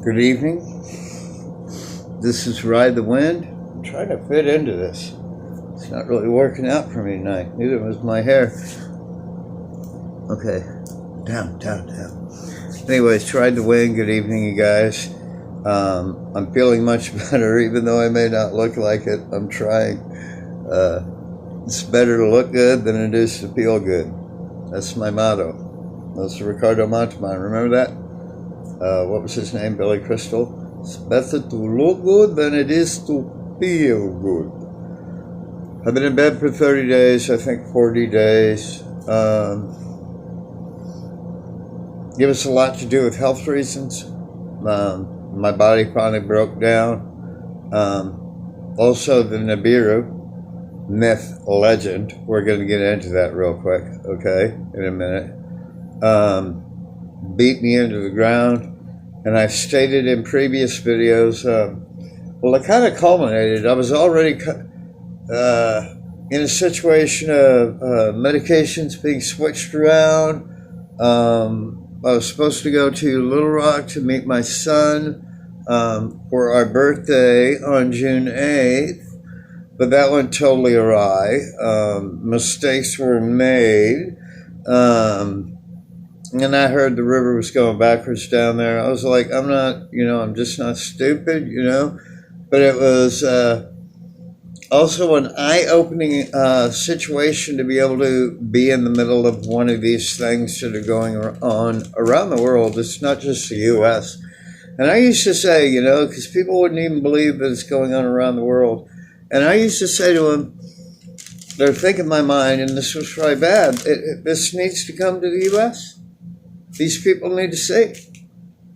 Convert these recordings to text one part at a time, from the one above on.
Good evening. This is Ride the Wind. I'm trying to fit into this. It's not really working out for me tonight. Neither was my hair. Okay. Down. Anyways, Ride the Wind. Good evening, you guys. I'm feeling much better, even though I may not look like it. I'm trying. It's better to look good than it is to feel good. That's my motto. That's Ricardo Montalban. Remember that? What was his name? Billy Crystal. It's better to look good than it is to feel good. I've been in bed for 30 days, I think 40 days. Give us a lot to do with health reasons. My body finally broke down. Also, the Nibiru myth legend. We're going to get into that real quick, okay, in a minute. Beat me into the ground. And I've stated in previous videos, well, it kind of culminated. I was already in a situation of medications being switched around. I was supposed to go to Little Rock to meet my son for our birthday on June 8th, but that went totally awry. Mistakes were made. And I heard the river was going backwards down there. I was like, I'm just not stupid, But it was also an eye-opening situation to be able to be in the middle of one of these things that are going on around the world. It's not just the U.S. And I used to say, because people wouldn't even believe that it's going on around the world. And I used to say to them, they're thinking in my mind, and this was probably bad, this needs to come to the U.S. These people need to see.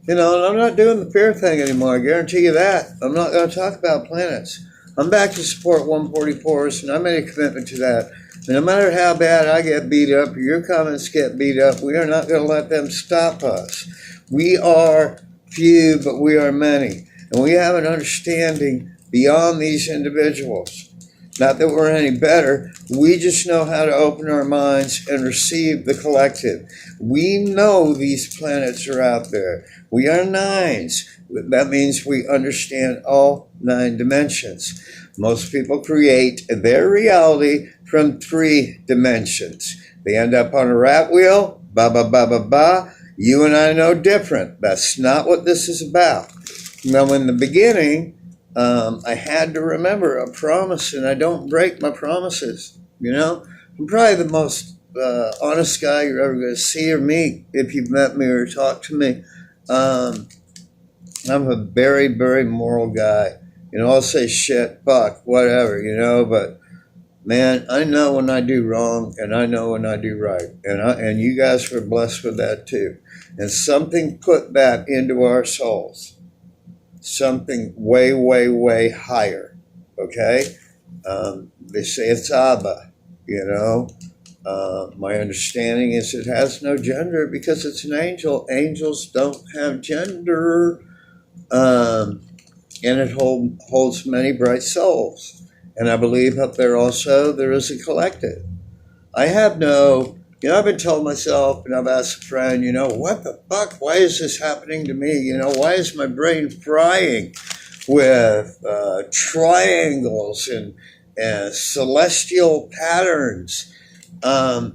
And I'm not doing the fear thing anymore. I guarantee you that. I'm not going to talk about planets. I'm back to support 144s, and I made a commitment to that. And no matter how bad I get beat up or your comments get beat up, we are not going to let them stop us. We are few, but we are many. And we have an understanding beyond these individuals. Not that we're any better, we just know how to open our minds and receive the collective. We know these planets are out there. We are nines. That means we understand all 9 dimensions. Most people create their reality from 3 dimensions. They end up on a rat wheel, You and I know different. That's not what this is about. Now, in the beginning, I had to remember a promise, and I don't break my promises. I'm probably the most honest guy you're ever going to see or meet if you've met me or talked to me. I'm a very, very moral guy. I'll say shit, fuck, whatever, but man, I know when I do wrong, and I know when I do right. And you guys were blessed with that too. And something put that into our souls. Something way, way, way higher, okay? They say it's Abba, My understanding is it has no gender because it's an angel. Angels don't have gender. And it holds many bright souls. And I believe up there also there is a collective. I have no... I've been telling myself, and I've asked a friend, what the fuck? Why is this happening to me? Why is my brain frying with triangles and celestial patterns? Well,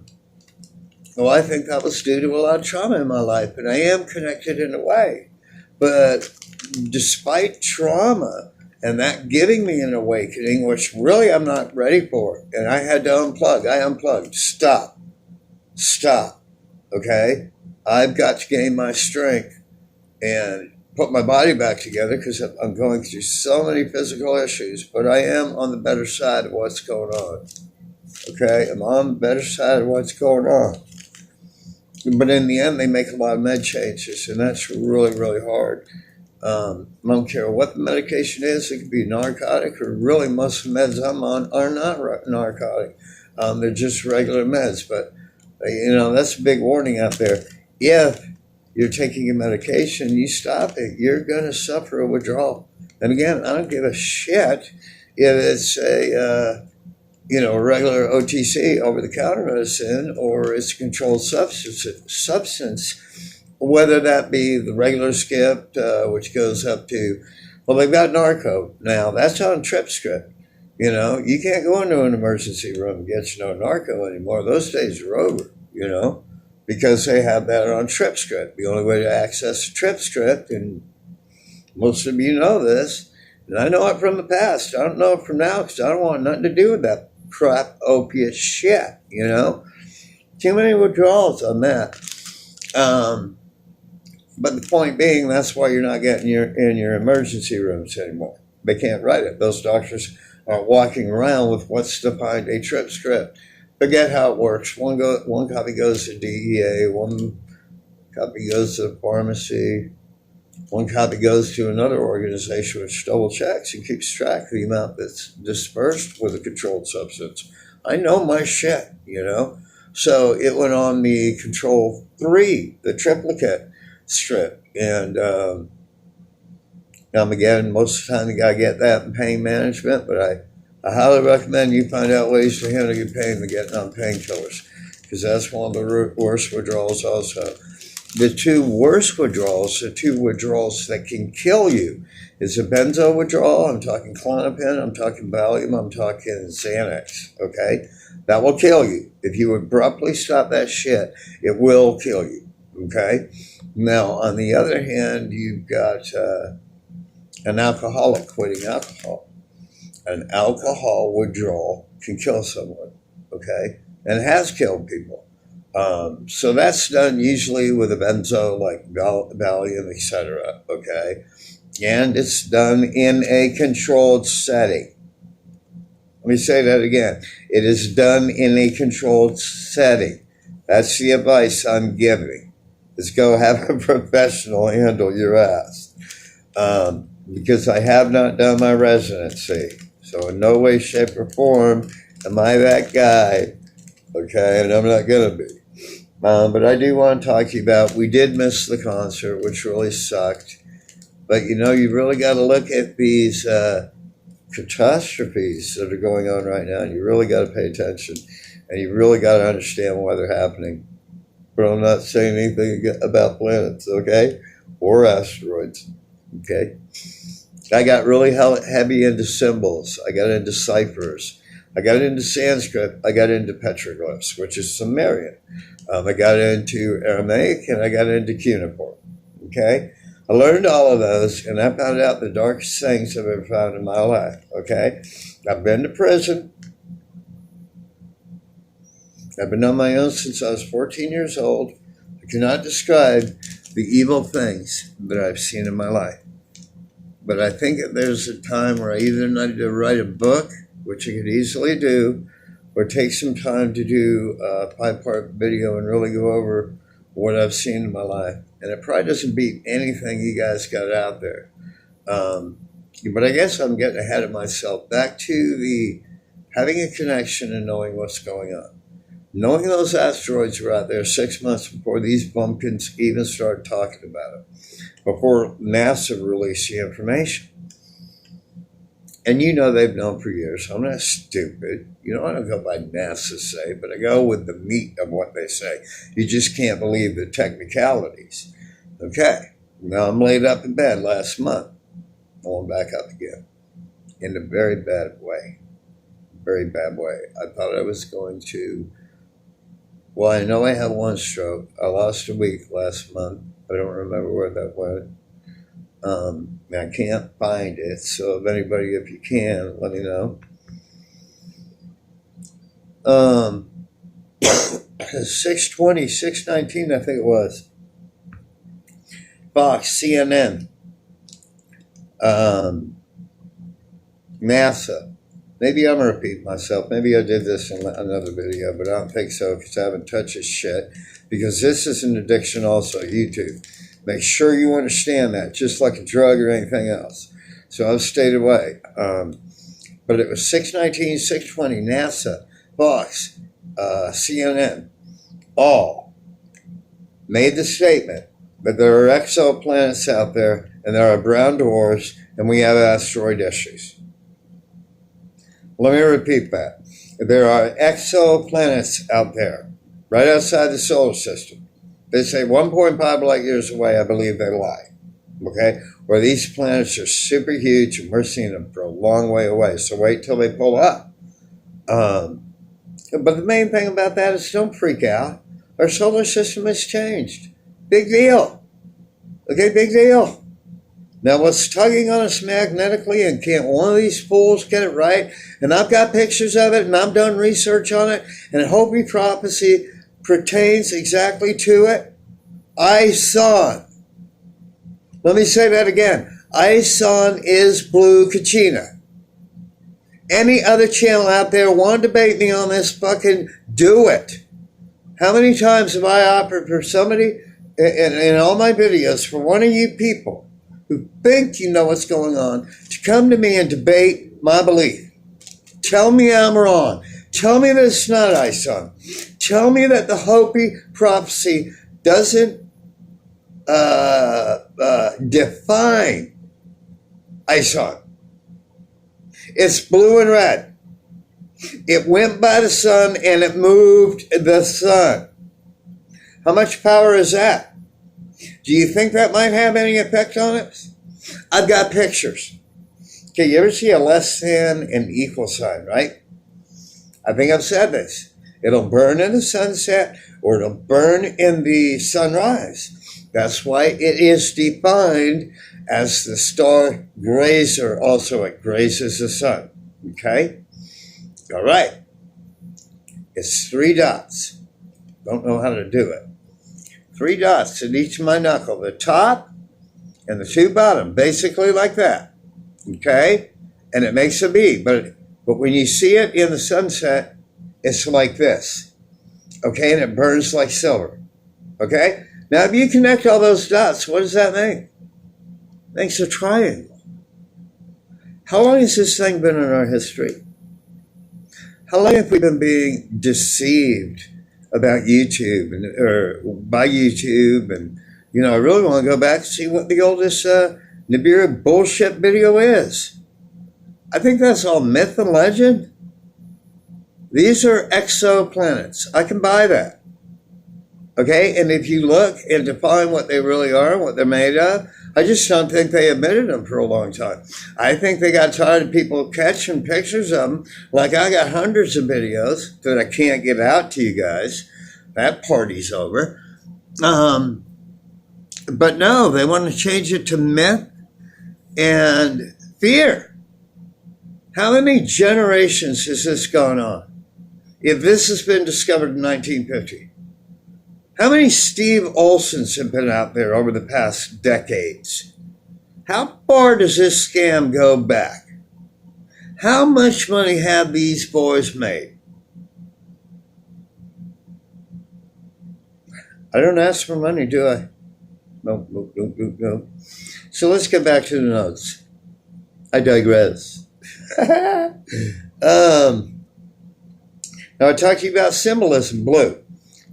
I think that was due to a lot of trauma in my life, and I am connected in a way. But despite trauma and that giving me an awakening, which really I'm not ready for, and I had to unplug. I unplugged. Stop, okay? I've got to gain my strength and put my body back together because I'm going through so many physical issues, but I am on the better side of what's going on, okay? I'm on the better side of what's going on. But in the end, they make a lot of med changes, and that's really, really hard. I don't care what the medication is. It could be narcotic, or really most of the meds I'm on are not narcotic. They're just regular meds, but that's a big warning out there. If you're taking a medication, you stop it, you're going to suffer a withdrawal. And again, I don't give a shit if it's a regular OTC, over-the-counter medicine, or it's a controlled substance. whether that be the regular skip, which goes up to, well, they've got narco now. That's on trip script. You know, you can't go into an emergency room and get no narco anymore. Those days are over, you know, because they have that on trip script. The only way to access trip script, and most of you know this, and I know it from the past. I don't know it from now because I don't want nothing to do with that crap opiate shit, you know. Too many withdrawals on that. But the point being, that's why you're not getting in your emergency rooms anymore. They can't write it. Those doctors are walking around with what's defined a trip script. Forget how it works. One copy goes to DEA, one copy goes to the pharmacy, one copy goes to another organization which double checks and keeps track of the amount that's dispersed with a controlled substance. I know my shit, you know. So it went on the Control 3, the triplicate strip. And again, most of the time you got to get that in pain management, but I highly recommend you find out ways to handle your pain than getting on painkillers, because that's one of the worst withdrawals also. The two worst withdrawals, the two withdrawals that can kill you, is a benzo withdrawal. I'm talking Klonopin, I'm talking Valium, I'm talking Xanax, okay? That will kill you. If you abruptly stop that shit, it will kill you, okay? Now, on the other hand, you've got an alcoholic quitting alcohol. An alcohol withdrawal can kill someone, okay? And has killed people. So that's done usually with a benzo like Valium, etc., okay? And it's done in a controlled setting. Let me say that again. It is done in a controlled setting. That's the advice I'm giving, is go have a professional handle your ass. Because I have not done my residency. So in no way, shape, or form am I that guy, okay? And I'm not going to be. But I do want to talk to you about, we did miss the concert, which really sucked. But, you know, you really got to look at these catastrophes that are going on right now, and you really got to pay attention, and you really got to understand why they're happening. But I'm not saying anything about planets, okay? Or asteroids, okay? I got really heavy into symbols. I got into ciphers. I got into Sanskrit. I got into petroglyphs, which is Sumerian. I got into Aramaic, and I got into cuneiform, okay? I learned all of those, and I found out the darkest things I've ever found in my life, okay? I've been to prison. I've been on my own since I was 14 years old. I cannot describe the evil things that I've seen in my life. But I think that there's a time where I either need to write a book, which I could easily do, or take some time to do a 5-part video and really go over what I've seen in my life. And it probably doesn't beat anything you guys got out there. But I guess I'm getting ahead of myself. Back to the having a connection and knowing what's going on. Knowing those asteroids were out there 6 months before these bumpkins even started talking about it, before NASA released the information. And you know they've known for years. I'm not stupid. You know, I don't go by NASA say, but I go with the meat of what they say. You just can't believe the technicalities. Okay, now I'm laid up in bed last month. I went back up again in a very bad way. Very bad way. I thought I was going to, well, I know I had one stroke. I lost a week last month. I don't remember where that went. I can't find it, so if anybody, if you can, let me know. 620, 619, I think it was. Fox, CNN, NASA. Maybe I'm repeating myself. Maybe I did this in another video, but I don't think so because I haven't touched this shit. Because this is an addiction also, YouTube. Make sure you understand that, just like a drug or anything else. So I've stayed away. But it was 619, 620, NASA, Fox, CNN, all made the statement that there are exoplanets out there and there are brown dwarfs and we have asteroid issues. Let me repeat that. There are exoplanets out there, right outside the solar system, They say 1.5 light years away. I believe they lie. Okay? Or these planets are super huge and we're seeing them for a long way away. So wait till they pull up. But the main thing about that is don't freak out. Our solar system has changed. Big deal. Okay, big deal. Now, what's tugging on us magnetically, and can't one of these fools get it right? And I've got pictures of it, and I've done research on it, and Hopi prophecy pertains exactly to it. Ison. Let me say that again. Ison is blue Kachina. Any other channel out there want to debate me on this, fucking do it. How many times have I offered for somebody in all my videos, for one of you people who think you know what's going on, to come to me and debate my belief? Tell me I'm wrong. Tell me that it's not Ison. Tell me that the Hopi prophecy doesn't define Ison. It's blue and red. It went by the sun and it moved the sun. How much power is that? Do you think that might have any effect on it? I've got pictures. Okay, you ever see a less than and equal sign, right? I think I've said this. It'll burn in the sunset or it'll burn in the sunrise. That's why it is defined as the star grazer. Also, it grazes the sun. Okay? All right. It's 3 dots. Don't know how to do it. 3 dots in each of my knuckle. The top and the 2 bottom. Basically like that. Okay? And it makes a V. But when you see it in the sunset, it's like this. Okay? And it burns like silver. Okay? Now, if you connect all those dots, what does that make? It makes a triangle. How long has this thing been in our history? How long have we been being deceived about YouTube or by YouTube? And, I really want to go back and see what the oldest Nibiru bullshit video is. I think that's all myth and legend. These are exoplanets. I can buy that. Okay, and if you look and define what they really are and what they're made of, I just don't think they admitted them for a long time. I think they got tired of people catching pictures of them. Like I got hundreds of videos that I can't get out to you guys. That party's over. But no, they want to change it to myth and fear. How many generations has this gone on? If this has been discovered in 1950, how many Steve Olsons have been out there over the past decades? How far does this scam go back? How much money have these boys made? I don't ask for money, do I? No. So let's get back to the notes. I digress. Now I talked to you about symbolism, blue.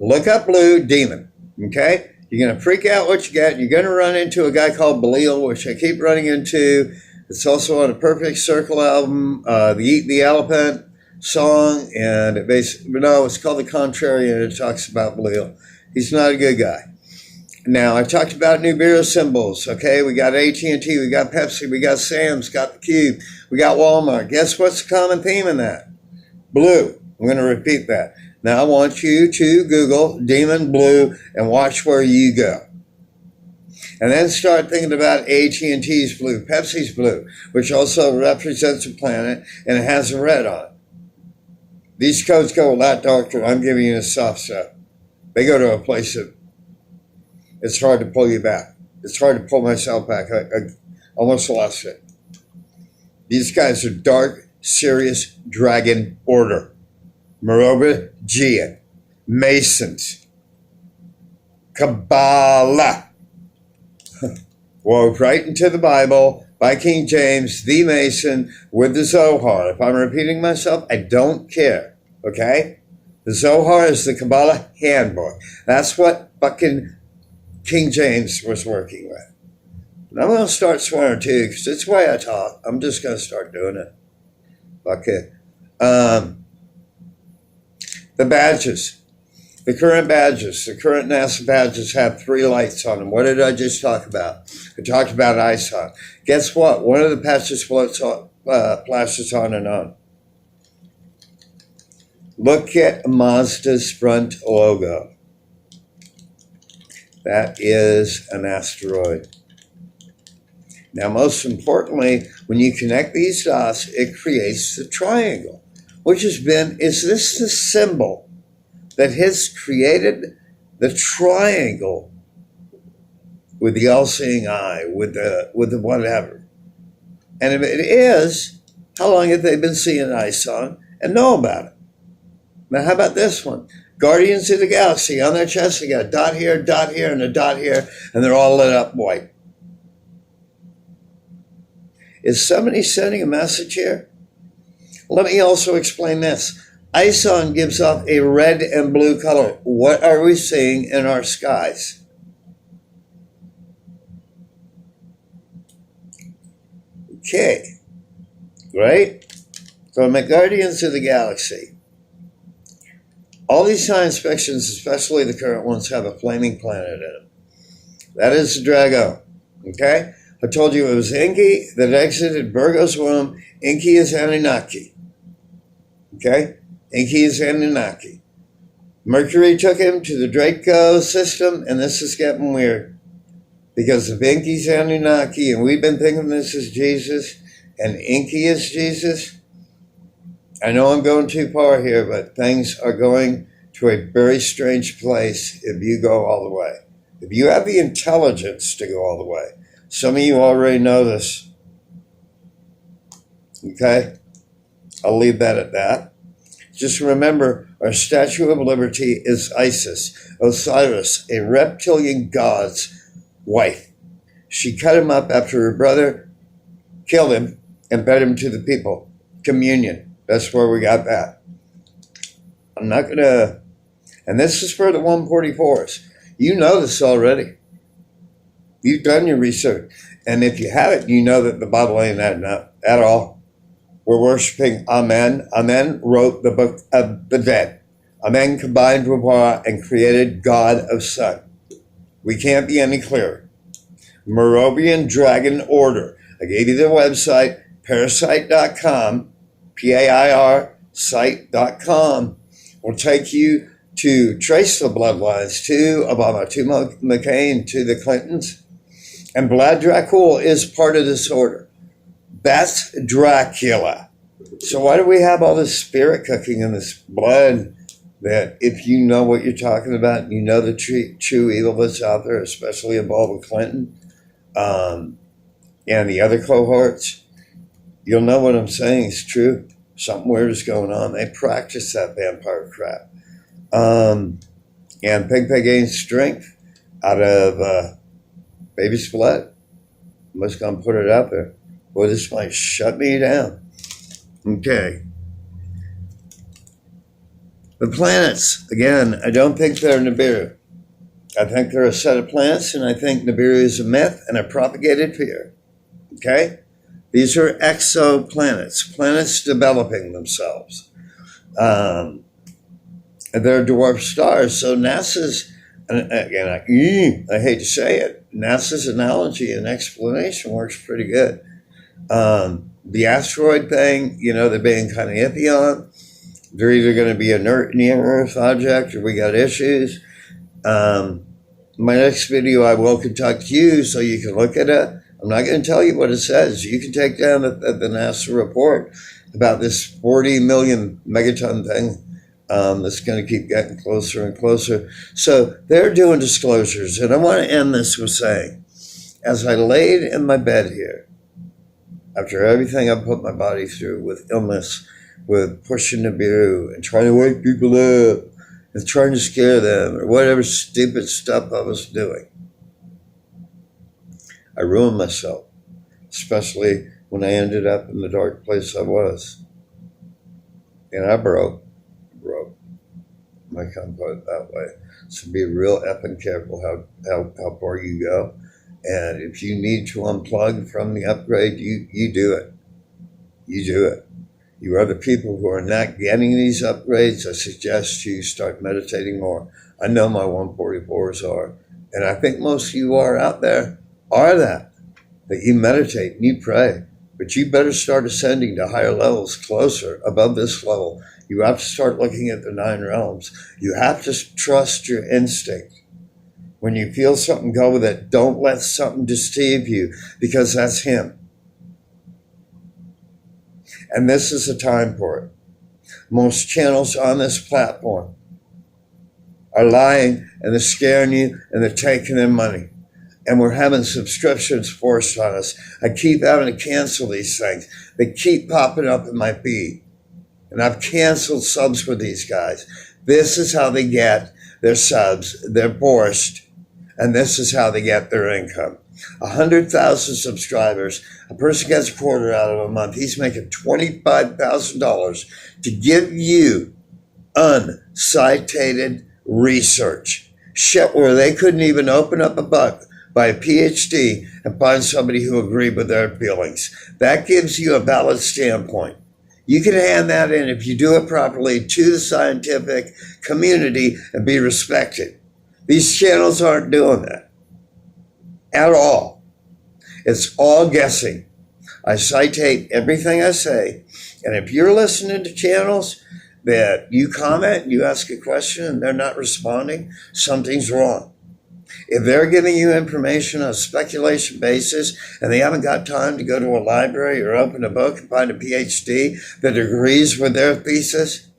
Look up blue demon, okay? You're going to freak out what you get. You're going to run into a guy called Belial, which I keep running into. It's also on a Perfect Circle album, the Eat the Elephant song, and it's called The Contrary, and it talks about Belial. He's not a good guy. Now, I talked about Nibiru symbols, okay? We got AT&T, we got Pepsi, we got Sam's, got the Cube, we got Walmart. Guess what's the common theme in that? Blue. I'm going to repeat that. Now, I want you to Google Demon Blue and watch where you go. And then start thinking about AT&T's blue, Pepsi's blue, which also represents a planet, and it has a red on it. These codes go a lot darker. I'm giving you the soft stuff. They go to a place that it's hard to pull you back. It's hard to pull myself back. I almost lost it. These guys are dark, serious dragon order. Merovingian, Masons, Kabbalah, wove right into the Bible by King James, the Mason, with the Zohar. If I'm repeating myself, I don't care, okay? The Zohar is the Kabbalah handbook. That's what fucking King James was working with. And I'm going to start swearing too, because it's the way I talk. I'm just going to start doing it. Okay. The badges. The current badges, the current NASA badges have 3 lights on them. What did I just talk about? I talked about ISON. Guess what? One of the patches floats on, flashes on and on. Look at Mazda's front logo. That is an asteroid. Now, most importantly, when you connect these dots, it creates the triangle, which is this the symbol that has created the triangle with the all-seeing eye, with the whatever? And if it is, how long have they been seeing ISON and know about it? Now, how about this one? Guardians of the Galaxy. On their chest, they got a dot here, and a dot here, and they're all lit up white. Is somebody sending a message here? Let me also explain this. ISON gives off a red and blue color. What are we seeing in our skies? Okay, right? So I'm at Guardians of the Galaxy. All these science fictions, especially the current ones, have a flaming planet in them. That is the Drago, okay? I told you it was Enki that exited Virgo's womb. Enki is Anunnaki, okay? Enki is Anunnaki. Mercury took him to the Draco system, and this is getting weird. Because if Enki's Anunnaki, and we've been thinking this is Jesus, and Enki is Jesus, I know I'm going too far here, but things are going to a very strange place if you go all the way. If you have the intelligence to go all the way. Some of you already know this. Okay? I'll leave that at that. Just remember, our Statue of Liberty is Isis, Osiris, a reptilian god's wife. She cut him up after her brother killed him and fed him to the people. Communion. That's where we got that. I'm not going to, and this is for the 144s. You know this already. You've done your research. And if you haven't, you know that the Bible ain't that enough at all. We're worshiping Amen. Amen wrote the book of the dead. Amen combined with Ra and created God of Sun. We can't be any clearer. Moravian Dragon Order. I gave you the website, parasite.com. PAIR site.com will take you to trace the bloodlines to Obama, to McCain, to the Clintons. And Vlad Dracul is part of this order. That's Dracula. So why do we have all this spirit cooking in this blood that if you know what you're talking about, you know the true evil that's out there, especially involved with Clinton and the other cohorts, you'll know what I'm saying is true. Something weird is going on. They practice that vampire crap. And Pig gains strength out of baby's blood. I'm just going to put it out there. Boy, this might shut me down. Okay. The planets, again, I don't think they're Nibiru. I think they're a set of planets, and I think Nibiru is a myth and a propagated fear. Okay? These are exoplanets, planets developing themselves. They're dwarf stars. So NASA's, and again, I hate to say it, NASA's analogy and explanation works pretty good. The asteroid thing, they're being kind of iffy on. They're either going to be a near-Earth object or we got issues. My next video, I will contact you so you can look at it. I'm not going to tell you what it says. You can take down the NASA report about this 40 million megaton thing that's going to keep getting closer and closer. So they're doing disclosures. And I want to end this with saying, as I laid in my bed here, after everything I put my body through with illness, with pushing the bureau and trying to wake people up and trying to scare them or whatever stupid stuff I was doing, I ruined myself, especially when I ended up in the dark place I was. And I broke. I can't put it that way. So be real effing careful how far you go. And if you need to unplug from the upgrade, you do it. You do it. You other people who are not getting these upgrades, I suggest you start meditating more. I know my 144s are, and I think most of you are out there are that you meditate and you pray. But you better start ascending to higher levels, closer, above this level. You have to start looking at the 9 realms. You have to trust your instinct. When you feel something, go with it. Don't let something deceive you, because that's him. And this is the time for it. Most channels on this platform are lying, and they're scaring you, and they're taking their money. And we're having subscriptions forced on us. I keep having to cancel these things. They keep popping up in my feed. And I've canceled subs with these guys. This is how they get their subs. They're forced. And this is how they get their income. 100,000 subscribers. A person gets a quarter out of a month. He's making $25,000 to give you uncited research. Shit where they couldn't even open up a book by a PhD and find somebody who agreed with their feelings. That gives you a valid standpoint. You can hand that in if you do it properly to the scientific community and be respected. These channels aren't doing that at all. It's all guessing. I citate everything I say. And if you're listening to channels that you comment, you ask a question, and they're not responding, something's wrong. If they're giving you information on a speculation basis and they haven't got time to go to a library or open a book and find a PhD that agrees with their thesis,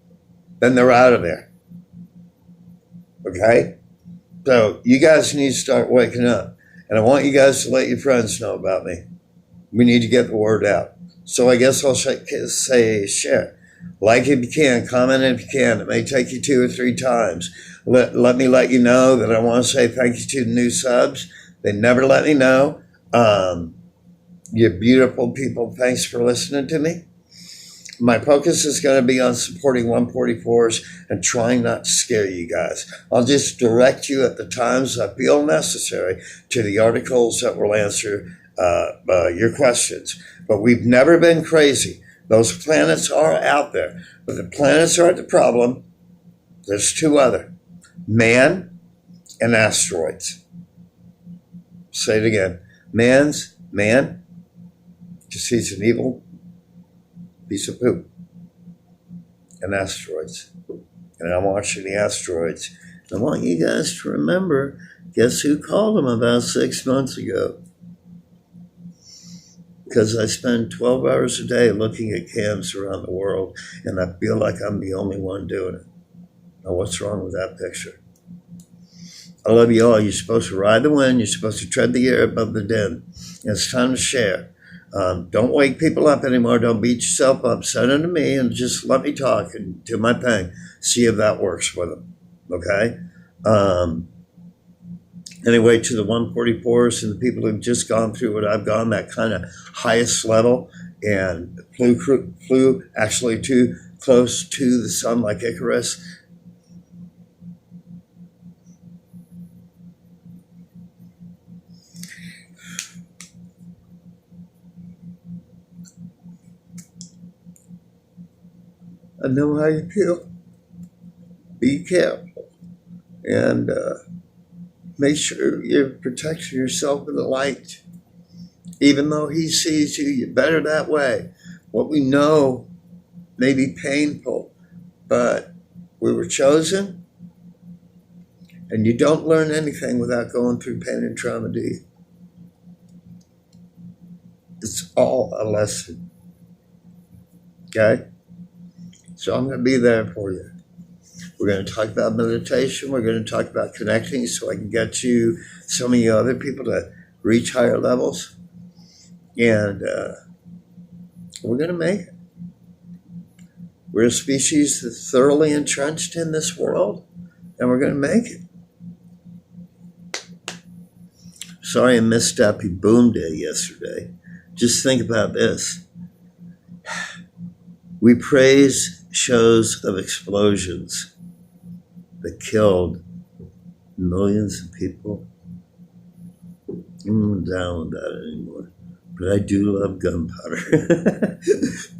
then they're out of there. Okay? So you guys need to start waking up. And I want you guys to let your friends know about me. We need to get the word out. So I guess I'll say share. Like if you can, comment if you can. It may take you 2 or 3 times. Let me let you know that I want to say thank you to the new subs. They never let me know. You beautiful people, thanks for listening to me. My focus is going to be on supporting 144s and trying not to scare you guys. I'll just direct you at the times I feel necessary to the articles that will answer your questions. But we've never been crazy. Those planets are out there. But the planets aren't the problem. There's 2 other. Man and asteroids. Say it again. Man, because he's an evil piece of poop. And asteroids. And I'm watching the asteroids. I want you guys to remember, guess who called them about 6 months ago? Because I spend 12 hours a day looking at cams around the world, and I feel like I'm the only one doing it. Now, what's wrong with that picture? I love you all. You're supposed to ride the wind. You're supposed to tread the air above the din. And it's time to share. Don't wake people up anymore. Don't beat yourself up. Send it to me and just let me talk and do my thing. See if that works with them. Okay? Anyway, to the 144s and the people who've just gone through what I've gone, that kind of highest level, and flew actually too close to the sun like Icarus. I know how you feel. Be careful. And make sure you're protecting yourself with the light. Even though he sees you, you're better that way. What we know may be painful, but we were chosen. And you don't learn anything without going through pain and trauma, do you? It's all a lesson. Okay? So I'm going to be there for you. We're going to talk about meditation. We're going to talk about connecting so I can get you, some of you other people, to reach higher levels. And we're going to make it. We're a species that's thoroughly entrenched in this world, and we're going to make it. Sorry I missed Happy Boom Day yesterday. Just think about this. We praise shows of explosions that killed millions of people. I'm not down with that anymore. But I do love gunpowder.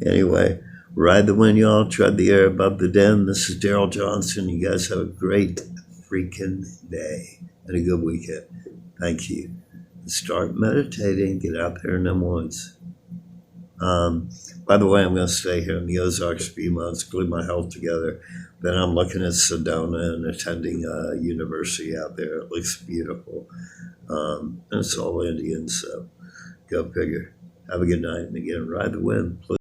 Anyway, Ride the wind, y'all. Tread the air above the den. This is Daryl Johnson. You guys have a great freaking day and a good weekend. Thank you. Start meditating. Get out there in them woods. By the way, I'm going to stay here in the Ozarks a few months, glue my health together. Then I'm looking at Sedona and attending a university out there. It looks beautiful. And it's all Indian, so go figure. Have a good night. And again, ride the wind, please.